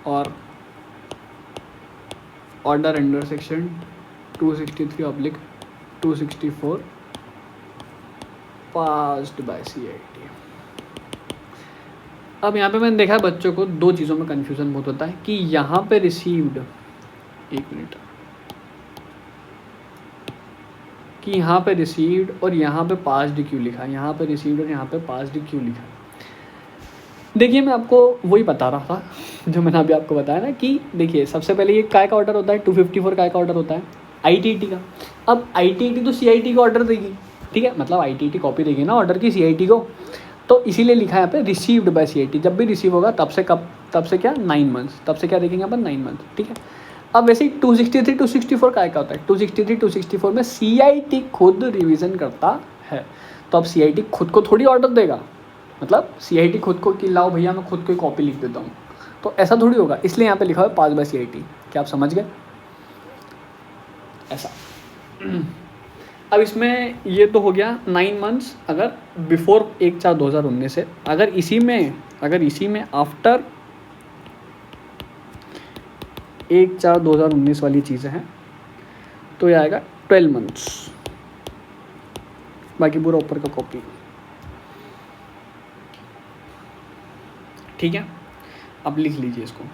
or order under section 263/264 passed by CIT। अब यहाँ पे मैंने देखा है बच्चों को 2 चीज़ों में कन्फ्यूज़न बहुत होता है कि यहाँ पे रिसीव्ड, एक मिनट, कि यहाँ पे रिसीव्ड और यहाँ पे पास्ड क्यों लिखा है, यहाँ पे रिसीव्ड और यहाँ पे पास्ड क्यों लिखा है। देखिए, मैं आपको वही बता रहा था जो मैंने अभी आपको बताया ना, कि देखिए सबसे पहले ये काय का ऑर्डर होता है? 254 काय का ऑर्डर होता है? ITAT का। अब ITAT तो CIT को ऑर्डर देगी, ठीक है, मतलब ITAT कॉपी देगी ना ऑर्डर की CIT को, तो इसीलिए लिखा है यहाँ पे रिसीव्ड बाय CIT। जब भी रिसीव होगा तब से क्या 9 months, तब से क्या देखेंगे अपन? 9 months, ठीक है। अब वैसे ही 263, 264 काय का होता है? 263, 264 में CIT खुद रिवीजन करता है, तो अब CIT खुद को थोड़ी ऑर्डर देगा, मतलब CIT खुद को कि लाओ भैया मैं खुद को कॉपी लिख देता हूँ, तो ऐसा थोड़ी होगा। इसलिए यहाँ पे लिखा हुआ है पास बाय CIT। क्या आप समझ गए? ऐसा। अब इसमें ये तो हो गया 9 months अगर बिफोर 1/4/2019 है। अगर इसी में आफ्टर 1/4/2019 वाली चीज़ें हैं तो ये आएगा 12 months, बाकी पूरा ऊपर का कॉपी, ठीक है। अब लिख लीजिए इसको।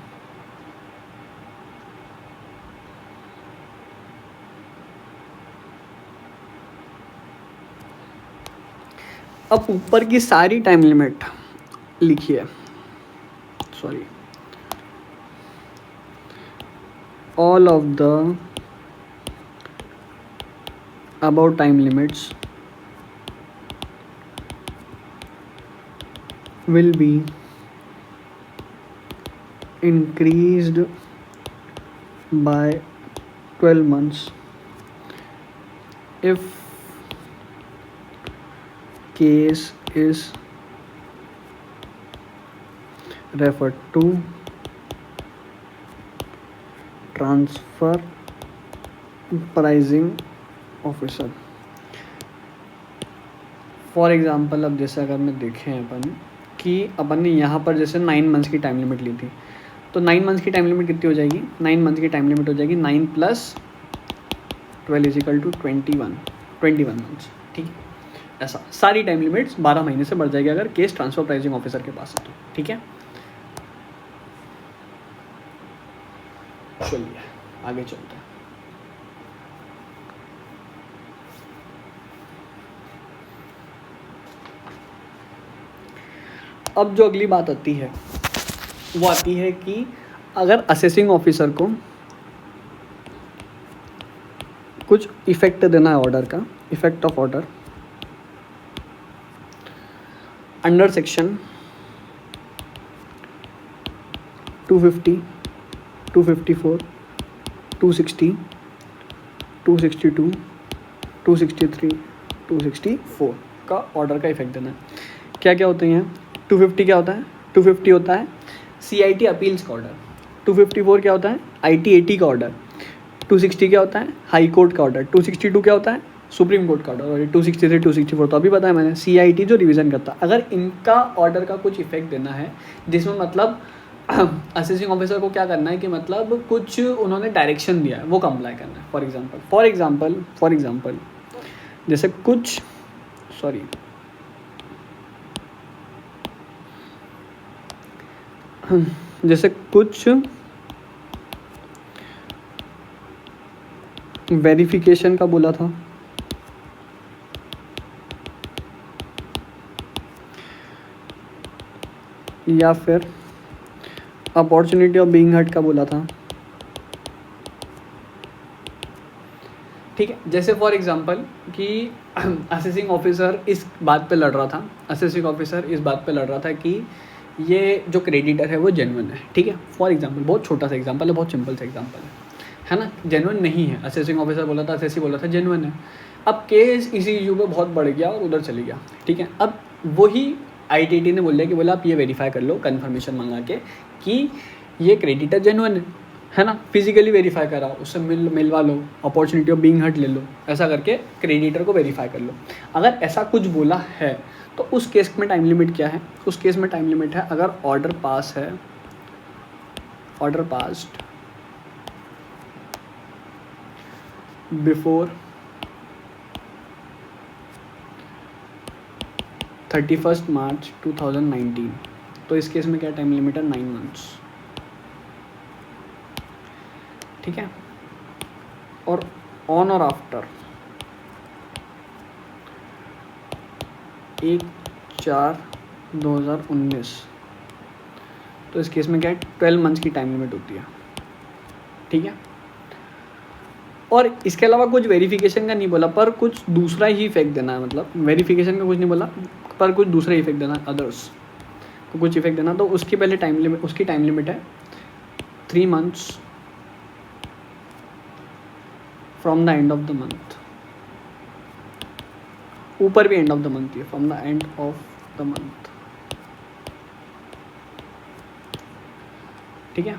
अब ऊपर की सारी टाइम लिमिट लिखिए, sorry, all of the about time limits will be increased by 12 months if case is referred to transfer pricing officer. For example अब जैसे अगर मैं देखें अपन कि अपन ने यहाँ पर जैसे 9 मंथ्स की टाइम लिमिट ली थी, तो 9 मंथ्स की टाइम लिमिट कितनी हो जाएगी? 9 मंथ्स की टाइम लिमिट हो जाएगी 9 + 12 = 21 मंथ्स, ठीक है। ऐसा सारी टाइम लिमिट्स 12 महीने से बढ़ जाएगी अगर केस ट्रांसफर प्राइसिंग ऑफिसर के पास है तो, ठीक है। चलिए आगे चलते हैं। अब जो अगली बात आती है वो आती है कि अगर असेसिंग ऑफिसर को कुछ इफेक्ट देना है ऑर्डर का, effect of order under section 250, 254, 260, 262, 263, 264 का ऑर्डर का इफेक्ट देना है। क्या क्या होते हैं? 250 क्या होता है? 250 होता है CIT अपील्स का ऑर्डर। 254 क्या होता है? IT-AT का ऑर्डर। 260 क्या होता है? हाई कोर्ट का ऑर्डर। 262 क्या होता है? सुप्रीम कोर्ट का ऑर्डर। और 263, 264 तो अभी बताया मैंने, CIT जो रिवीजन करता है। अगर इनका ऑर्डर का कुछ इफेक्ट देना है जिसमें मतलब असेसिंग ऑफिसर को क्या करना है कि मतलब कुछ उन्होंने डायरेक्शन दिया है वो कंप्लाई करना है। फॉर एग्जांपल जैसे कुछ वेरिफिकेशन का बोला था, या फिर अपॉर्चुनिटी ऑफ बीइंग हर्ट का बोला था, ठीक है। जैसे फॉर एग्जांपल कि असेसिंग ऑफिसर इस बात पे लड़ रहा था कि ये जो क्रेडिटर है वो जेन्युइन है, ठीक है। फॉर एग्जांपल बहुत छोटा सा एग्जांपल है, बहुत सिंपल सा एग्जांपल है ना। जेन्युइन नहीं है, असेसिंग ऑफिसर बोला था, असेसी बोला था जेन्युइन है। अब केस इसी इशू पे बहुत बढ़ गया और उधर चली गया, ठीक है। अब वही ITT ने बोला कि बोला आप ये वेरीफाई कर लो कन्फर्मेशन मंगा के कि ये क्रेडिटर जेन्युइन है ना। फिजिकली वेरीफाई करा, उससे मिलवा लो, अपॉर्चुनिटी ऑफ बीइंग हर्ट ले लो, ऐसा करके क्रेडिटर को वेरीफाई कर लो। अगर ऐसा कुछ बोला है तो उस केस में टाइम लिमिट क्या है? उस केस में टाइम लिमिट है अगर ऑर्डर पास है, ऑर्डर पास्ड बिफोर 31 मार्च 2019, तो इस केस में क्या टाइम लिमिट है? 9 मंथ्स, ठीक है। और ऑन और आफ्टर 1/4/2019, तो इस केस में क्या है? 12 मंथ्स की टाइम लिमिट होती है, ठीक है। और इसके अलावा कुछ वेरिफिकेशन का नहीं बोला, पर कुछ दूसरा ही इफेक्ट देना है, मतलब वेरिफिकेशन का कुछ नहीं बोला पर कुछ दूसरा इफेक्ट देना है, अदर्स को कुछ इफेक्ट देना। तो उसकी पहले उसकी टाइम लिमिट है 3 months from the end of the month. ऊपर भी एंड ऑफ द मंथ है, from the end of the month, ठीक है।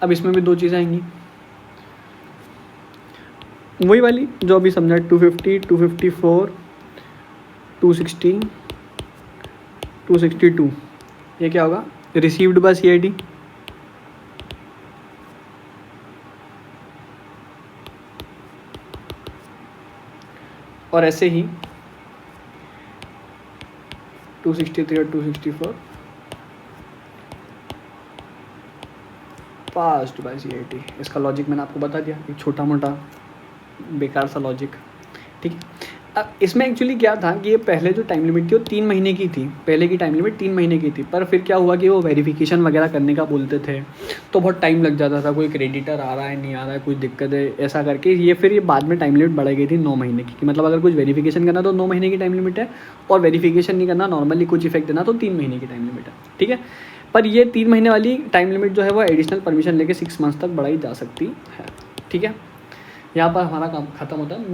अब इसमें भी 2 चीज़ें आएंगी, वही वाली जो अभी समझा, 250, 254, 260, 262। ये क्या होगा? रिसीव्ड बाय CID, और ऐसे ही 263 और 264 पास्ड बाय CID। इसका लॉजिक मैंने आपको बता दिया, एक छोटा मोटा बेकार सा लॉजिक, ठीक है। इसमें एक्चुअली क्या था कि ये पहले जो टाइम लिमिट थी वो 3 महीने की थी, पहले की टाइम लिमिट 3 महीने की थी, पर फिर क्या हुआ कि वो वेरिफिकेशन वगैरह करने का बोलते थे तो बहुत टाइम लग जाता था, कोई क्रेडिटर आ रहा है नहीं आ रहा है, कुछ दिक्कत है, ऐसा करके ये फिर ये बाद में टाइम लिमिट बढ़ाई गई थी 9 महीने की, कि मतलब अगर कुछ वेरिफिकेशन करना तो 9 महीने की टाइम लिमिट है, और वेरिफिकेशन नहीं करना, नॉर्मली कुछ इफेक्ट देना तो 3 महीने की टाइम लिमिट है, ठीक है। पर ये 3 महीने वाली टाइम लिमिट जो है वो एडिशनल परमिशन लेके 6 मंथ्स तक बढ़ाई जा सकती है, ठीक है। यहाँ पर हमारा काम खत्म होता है,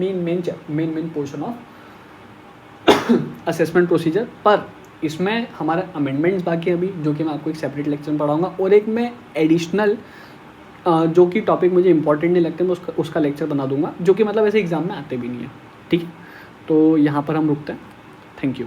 main portion of assessment procedure. पर इसमें हमारे अमेंडमेंट्स बाकी अभी, जो कि मैं आपको एक सेपरेट लेक्चर में पढ़ाऊँगा, और एक मैं एडिशनल जो कि टॉपिक मुझे इंपॉर्टेंट नहीं लगते, मैं उसका लेक्चर बना दूंगा, जो कि मतलब ऐसे एग्ज़ाम में आते भी नहीं है, ठीक है। तो यहाँ पर हम रुकते हैं, थैंक यू।